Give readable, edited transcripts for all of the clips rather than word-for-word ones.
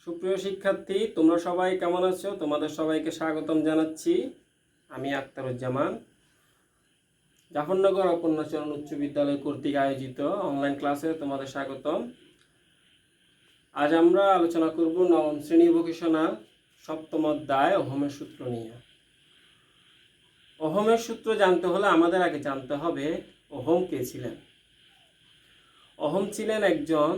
সুপ্রিয় শিক্ষার্থী, তোমরা সবাই কেমন আছো? তোমাদের সবাইকে স্বাগতম জানাচ্ছি। আমি আখতারুজ্জামান, জাফরনগর অপর্ণাচরণ উচ্চ বিদ্যালয় কর্তৃক আয়োজিত অনলাইন ক্লাসে তোমাদের স্বাগতম। আজ আমরা আলোচনা করব নবম শ্রেণী ভোকেশনাল সপ্তম অধ্যায় ওহমের সূত্র নিয়ে। ওহমের সূত্র জানতে হলে আমাদের আগে জানতে হবে ওহম কে ছিলেন। ওহম ছিলেন একজন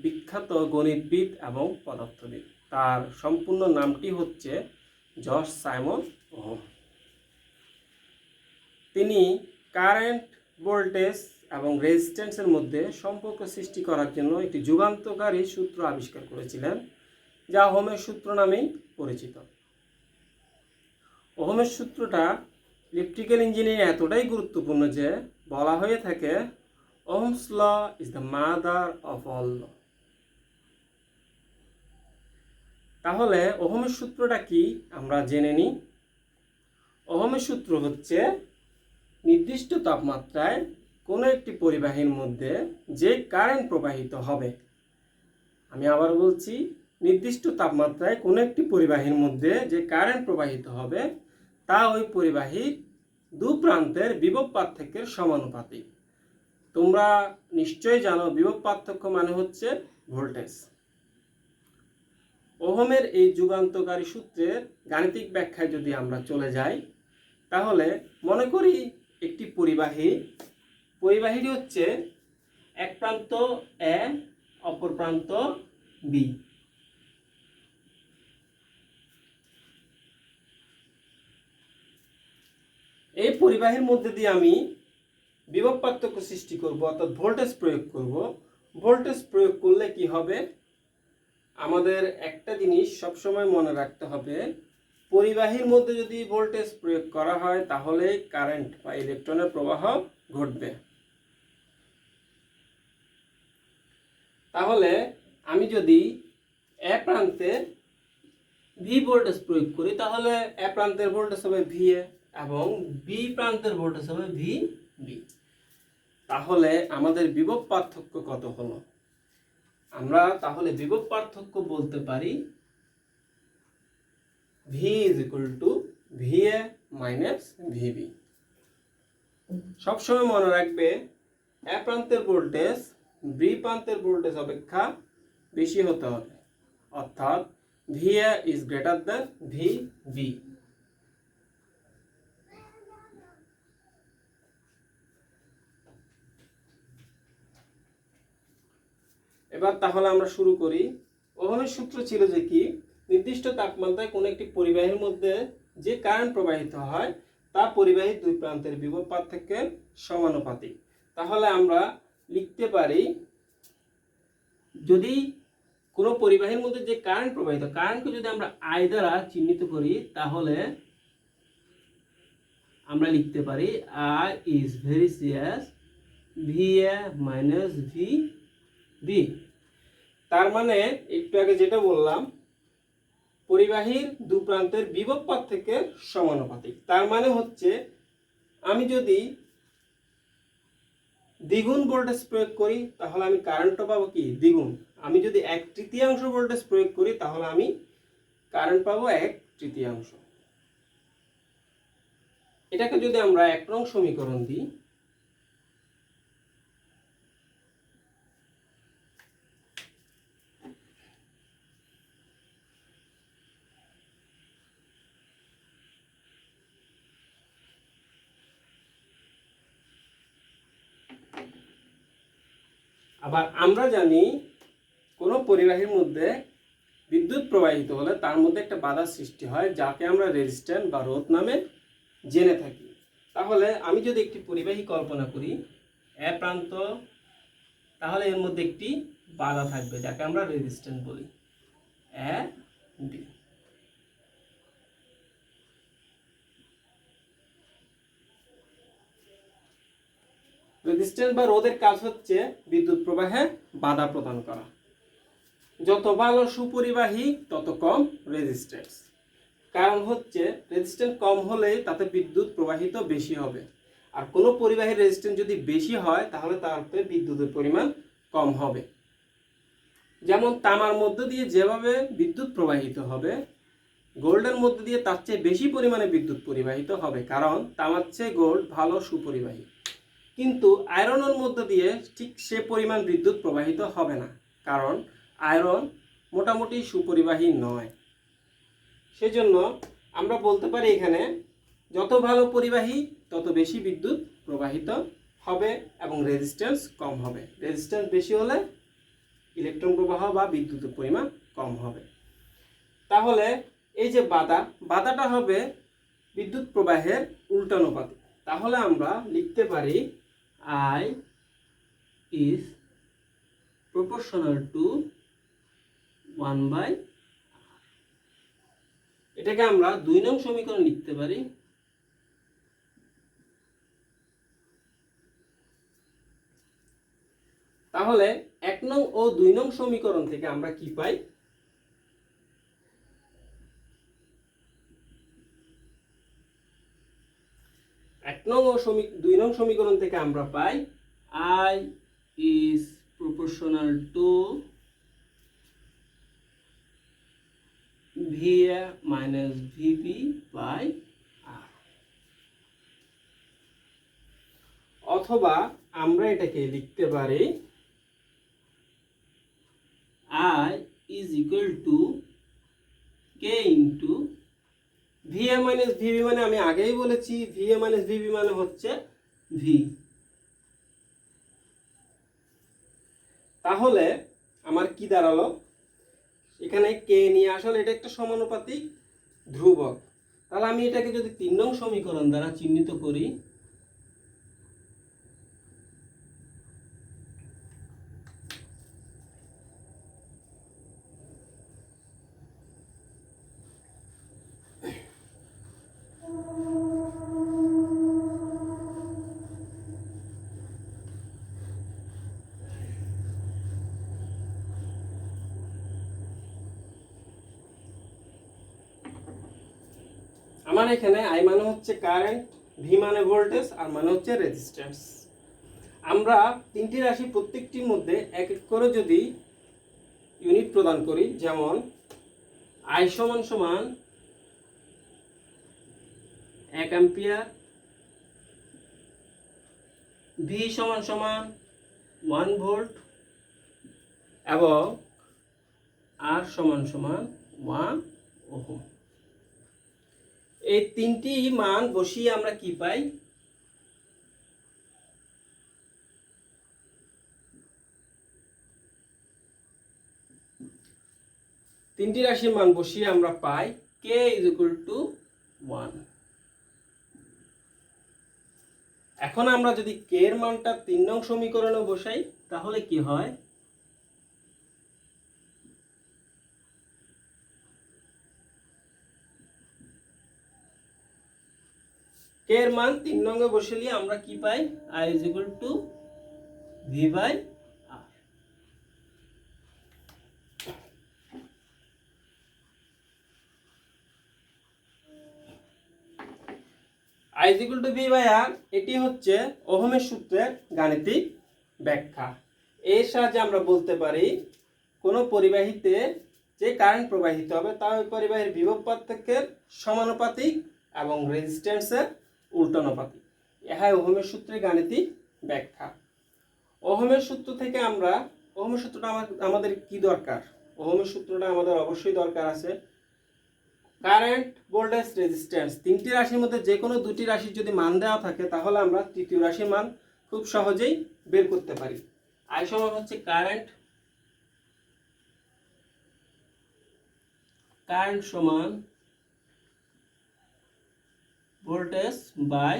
বিখ্যাত গণিতবিদ এবং পদার্থবিদ। তার সম্পূর্ণ নামটি হচ্ছে জর্জ সাইমন ওহম। তিনি কারেন্ট, ভোল্টেজ এবং রেজিস্ট্যান্সের মধ্যে সম্পর্ক সৃষ্টি করার জন্য একটি যুগান্তকারী সূত্র আবিষ্কার করেছিলেন, যা ওহমের সূত্র নামেই পরিচিত। ওহমের সূত্রটা ইলেকট্রিক্যাল ইঞ্জিনিয়ারিং এতটাই গুরুত্বপূর্ণ যে বলা হয়ে থাকে Ohm's law is the mother of all law. তাহলে ওহমের সূত্রটা কি আমরা জেনে নিই। ওহমের সূত্র হচ্ছে নির্দিষ্ট তাপমাত্রায় কোনো একটি পরিবাহীর মধ্যে যে কারেন্ট প্রবাহিত হবে, আমি আবার বলছি, নির্দিষ্ট তাপমাত্রায় কোনো একটি পরিবাহীর মধ্যে যে কারেন্ট প্রবাহিত হবে তা ওই পরিবাহীর দু প্রান্তের বিভব পার্থক্যের সমানুপাতিক। তোমরা নিশ্চয়ই জানো বিভব পার্থক্য মানে হচ্ছে ভোল্টেজ। ওহমের এই যুগান্তকারী সূত্রের গাণিতিক ব্যাখ্যায় যদি আমরা চলে যাই, তাহলে মনে করি একটি পরিবাহীটি হচ্ছে এক প্রান্ত এ, অপর প্রান্ত বি। এই পরিবাহীর মধ্যে দিয়ে আমি বিভব পার্থক্য সৃষ্টি করব, অর্থাৎ ভোল্টেজ প্রয়োগ করব। ভোল্টেজ প্রয়োগ করলে কি হবে? আমাদের একটা জিনিস সবসময় মনে রাখতে হবে, পরিবাহীর মধ্যে যদি ভোল্টেজ প্রয়োগ করা হয় তাহলে কারেন্ট বা ইলেকট্রনের প্রবাহ ঘটবে। তাহলে আমি যদি এ প্রান্তে ভি ভোল্টেজ প্রয়োগ করি তাহলে এ প্রান্তের ভোল্টেজ হবে ভি এ এবং বি প্রান্তের ভোল্টেজ হবে ভি বি। তাহলে আমাদের বিভব পার্থক্য কত হলো? আমরা তাহলে বিভব পার্থক্য বলতে পারি V is equal to VA minus VB। সবসময় মনে রাখবে এ প্রান্তের ভোল্টেজ বি প্রান্তের ভোল্টেজ অপেক্ষা বেশি হতে হবে, অর্থাৎ VA is greater than VB। এবার তাহলে আমরা শুরু করি। ওহমের সূত্র ছিল যে কি, নির্দিষ্ট তাপমাত্রায় কোনো একটি পরিবাহীর মধ্যে যে কারেন্ট প্রবাহিত হয় তা পরিবাহীর দুই প্রান্তের বিভব পার্থক্যের সমানুপাতিক। তাহলে আমরা লিখতে পারি, যদি কোনো পরিবাহীর মধ্যে যে কারেন্ট প্রবাহিত, কারেন্টকে যদি আমরা আই দ্বারা চিহ্নিত করি তাহলে আমরা লিখতে পারি আই ইজ ভেরিসিয়াস VA মাইনাস VB। তার মানে একটু আগে যেটা বললাম, পরিবাহীর দু প্রান্তের বিভব পার্থক্যের সমানুপাতিক। তার মানে হচ্ছে আমি যদি দ্বিগুণ ভোল্টেজ প্রয়োগ করি তাহলে আমি কারেন্টও পাবো কি দ্বিগুণ। আমি যদি 1/3 ভোল্টেজ প্রয়োগ করি তাহলে আমি কারেন্ট পাবো 1/3। এটাকে যদি আমরা 1 নং সমীকরণ দিই, আবার আমরা জানি কোনো পরিবাহীর মধ্যে বিদ্যুৎ প্রবাহিত হলে তার মধ্যে একটা বাধা সৃষ্টি হয়, যাকে আমরা রেজিস্ট্যান্স বা রোধ নামে জেনে থাকি। তাহলে আমি যদি একটি পরিবাহী কল্পনা করি এ প্রান্ত, তাহলে এর মধ্যে একটি বাধা থাকবে যাকে আমরা রেজিস্ট্যান্স বলি এ বি। রেজিস্ট্যান্স বা রোধের কাজ হচ্ছে বিদ্যুৎ প্রবাহে বাধা প্রদান করা। যত ভালো সুপরিবাহী তত কম রেজিস্ট্যান্স। কারণ হচ্ছে রেজিস্ট্যান্স কম হলে তাতে বিদ্যুৎ প্রবাহিত বেশি হবে, আর কোনো পরিবাহীর রেজিস্ট্যান্স যদি বেশি হয় তাহলে তাতে বিদ্যুতের পরিমাণ কম হবে। যেমন তামার মধ্য দিয়ে যেভাবে বিদ্যুৎ প্রবাহিত হবে, গোল্ডের মধ্য দিয়ে তার চেয়ে বেশি পরিমাণে বিদ্যুৎ পরিবাহিত হবে, কারণ তামার চেয়ে গোল্ড ভালো সুপরিবাহী। কিন্তু আয়রনের মধ্য দিয়ে ঠিক সে পরিমাণ বিদ্যুৎ প্রবাহিত হবে না, কারণ আয়রন মোটামুটি সুপরিবাহী নয়। সেজন্য আমরা বলতে পারি এখানে যত ভালো পরিবাহী তত বেশি বিদ্যুৎ প্রবাহিত হবে এবং রেজিস্ট্যান্স কম হবে। রেজিস্ট্যান্স বেশি হলে ইলেকট্রন প্রবাহ বা বিদ্যুতের পরিমাণ কম হবে। তাহলে এই যে বাধাটা হবে বিদ্যুৎ প্রবাহের উল্টানুপাতিক। তাহলে আমরা লিখতে পারি I is proportional to 1/r। এটাকে আমরা 2 নং সমীকরণ লিখতে পারি। তাহলে 1 নং ও 2 নং সমীকরণ থেকে আমরা কি পাই? 1 নং ও 2 নং সমীকরণ থেকে আমরা পাই I is proportional to VA minus VB by R। অথবা আমরা এটাকে লিখতে পারি I is equal to K into VA minus VB, মানে আমি আগেই বলেছি VA minus VB মানে হচ্ছে V। তাহলে আমার কি দাঁড়ালো? এখানে কে নিয়ে আসলে এটা একটা সমানুপাতিক ধ্রুবক। তাহলে আমি এটাকে যদি 3 নং সমীকরণ দ্বারা চিহ্নিত করি, আমার এখানে I মানে হচ্ছে কারেন্ট, V মানে ভোল্টেজ, আর মানে হচ্ছে রেজিস্ট্যান্স। আমরা তিনটি রাশি প্রত্যেকটির মধ্যে এক এক করে যদি ইউনিট প্রদান করি, যেমন I সমান সমান 1 অ্যাম্পিয়ার, V সমান সমান 1 ভোল্ট এবং R সমান সমান 1 ওহম। এই তিনটি মান বসিয়ে আমরা কি পাই? তিনটি রাশির মান বসিয়ে আমরা পাই K is equal to 1। এখন আমরা যদি K এর মানটা 3 নং সমীকরণে বসাই তাহলে কি হয়? K এর মান 3 নং এ বসালে আমরা কি পাই? I is equal to V by R। I is equal to V by R, এটি হচ্ছে ওহমের সূত্রের গাণিতিক ব্যাখ্যা। এর সাহায্যে আমরা বলতে পারি কোনো পরিবাহীতে যে কারেন্ট প্রবাহিত হবে তা ওই পরিবাহীর বিভব পার্থক্যের সমানুপাতিক এবং রেজিস্ট্যান্সের উল্টানুপাতিক। ইহাই ওহমের সূত্রের গাণিতিক ব্যাখ্যা। ওহমের সূত্র থেকে আমরা, ওহমের সূত্রটা আমাদের কি দরকার? ওহমের সূত্রটা আমাদের অবশ্যই দরকার আছে কারেন্ট, ভোল্টেজ, রেজিস্ট্যান্স, তিনটি রাশির মধ্যে যে কোনো দুটি রাশির যদি মান দেওয়া থাকে তাহলে আমরা তৃতীয় রাশির মান খুব সহজেই বের করতে পারি। I সমান হচ্ছে কারেন্ট সমান ভোল্টেজ বাই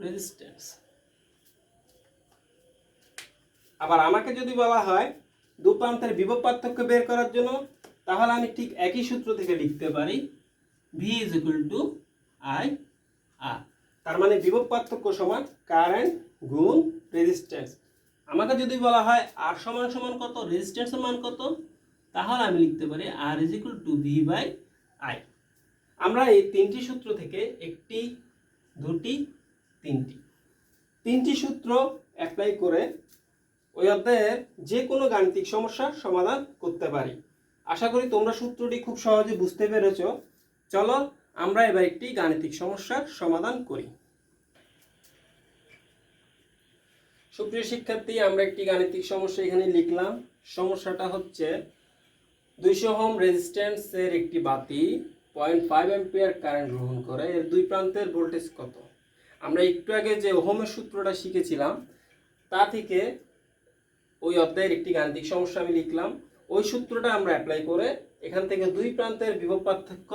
রেজিস্ট্যান্স। আবার আমাকে যদি বলা হয় দু প্রান্তের বিভব পার্থক্য বের করার জন্য, তাহলে আমি ঠিক একই সূত্র থেকে লিখতে পারি V is equal to I R। তার মানে বিভব পার্থক্য সমান কারেন্ট গুণ রেজিস্ট্যান্স। আমাকে যদি বলা হয় R সমান সমান কত, রেজিস্ট্যান্সের মান কত, তাহলে আমি লিখতে পারি R is equal to V by I। আমরা এই তিনটি সূত্র থেকে একটি, দুটি, তিনটি সূত্র অ্যাপ্লাই করে ওই অধ্যায়ের যে কোনো গাণিতিক সমস্যার সমাধান করতে পারি। আশা করি তোমরা সূত্রটি খুব সহজে বুঝতে পেরেছ। চলো আমরা এবার একটি গাণিতিক সমস্যার সমাধান করি। সুপ্রিয় শিক্ষার্থী, আমরা একটি গাণিতিক সমস্যা এখানে লিখলাম। সমস্যাটা হচ্ছে 200 ওহম রেজিস্ট্যান্সের একটি বাতি 0.5 অ্যাম্পিয়ার কারেন্ট গ্রহণ করে, এর দুই প্রান্তের ভোল্টেজ কত? আমরা একটু আগে যে ওহমের সূত্রটা শিখেছিলাম তা থেকে ওই অধ্যায়ের একটি গাণিতিক সমস্যা আমি লিখলাম। ওই সূত্রটা আমরা অ্যাপ্লাই করে এখান থেকে দুই প্রান্তের বিভব পার্থক্য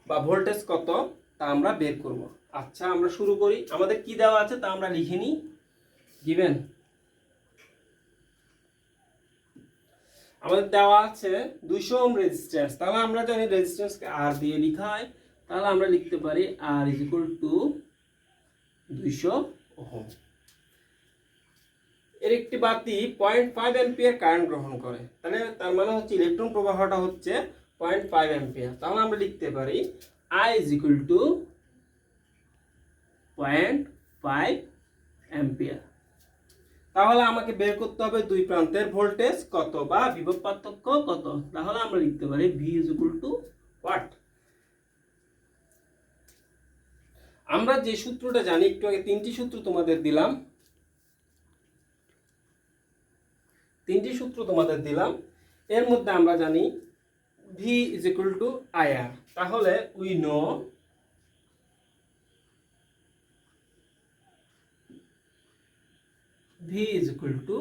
বা ভোল্টেজ কত তা আমরা বের করব। আচ্ছা, আমরা শুরু করি। আমাদের কি দেওয়া আছে তা আমরা লিখে নিই। গিভেন আমাদের দেওয়া আছে 200 ওহম রেজিস্ট্যান্স। তাহলে আমরা জানি রেজিস্ট্যান্সকে আর দিয়ে লেখা হয়, তাহলে আমরা লিখতে পারি আর ইজ ইকুয়াল টু 200 ওহম। এর একটি বাতি 0.5 অ্যাম্পিয়ার কারেন্ট গ্রহণ করে, তাহলে তার মানে হচ্ছে ইলেকট্রন প্রবাহটা হচ্ছে 0.5 অ্যাম্পিয়ার। তাহলে আমরা লিখতে পারি I is equal to 0.5 ampere. তাহলে আমাকে বের করতে হবে দুই প্রান্তের ভোল্টেজ কত বা বিভব পার্থক্য কত। তাহলে আমরা লিখতে পারি V is equal to what. আমরা যে সূত্রটা জানি, একটু আগে তিনটি সূত্র তোমাদের দিলাম, এর মধ্যে আমরা জানি V is equal to IR। তাহলে we know V is equal to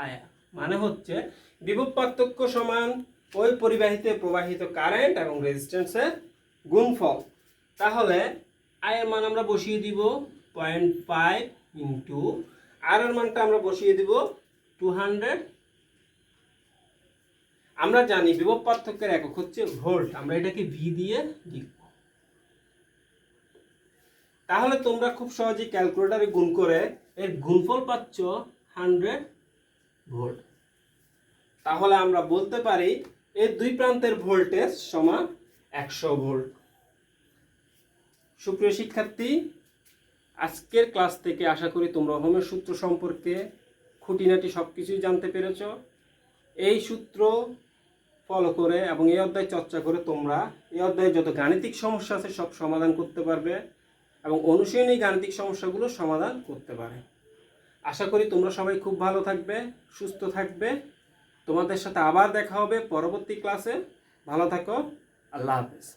IR, মানে হচ্ছে বিভব পার্থক্য সমান ওই পরিবাহীতে প্রবাহিত কারেন্ট এবং রেজিস্ট্যান্সের গুণফল। তাহলে I এর মান আমরা বসিয়ে দিব 0.5 ইন্টু R এর মানটা আমরা বসিয়ে দিব 200। আমরা জানি বিভব পার্থক্যের একক হচ্ছে ভোল্ট, আমরা এটাকে V দিয়ে লিখব। তাহলে তোমরা খুব সহজেই ক্যালকুলেটরে গুণ করে এর গুণফল পাচ্ছ 100 ভোল্ট। তাহলে আমরা বলতে পারি এর দুই প্রান্তের ভোল্টেজ সমান 100 ভোল্ট। সুপ্রিয় শিক্ষার্থী, আজকের ক্লাস থেকে আশা করি তোমরা ওহমের সূত্র সম্পর্কে খুঁটিনাটি সব কিছুই জানতে পেরেছ। এই সূত্র ফলো করে এবং এই অধ্যায় চর্চা করে তোমরা এই অধ্যায়ে যত গাণিতিক সমস্যা আছে সব সমাধান করতে পারবে এবং অনুশীলনী গাণিতিক সমস্যাগুলো সমাধান করতে পারে। আশা করি তোমরা সবাই খুব ভালো থাকবে, সুস্থ থাকবে। তোমাদের সাথে আবার দেখা হবে পরবর্তী ক্লাসে। ভালো থাকো। আল্লাহ হাফেজ।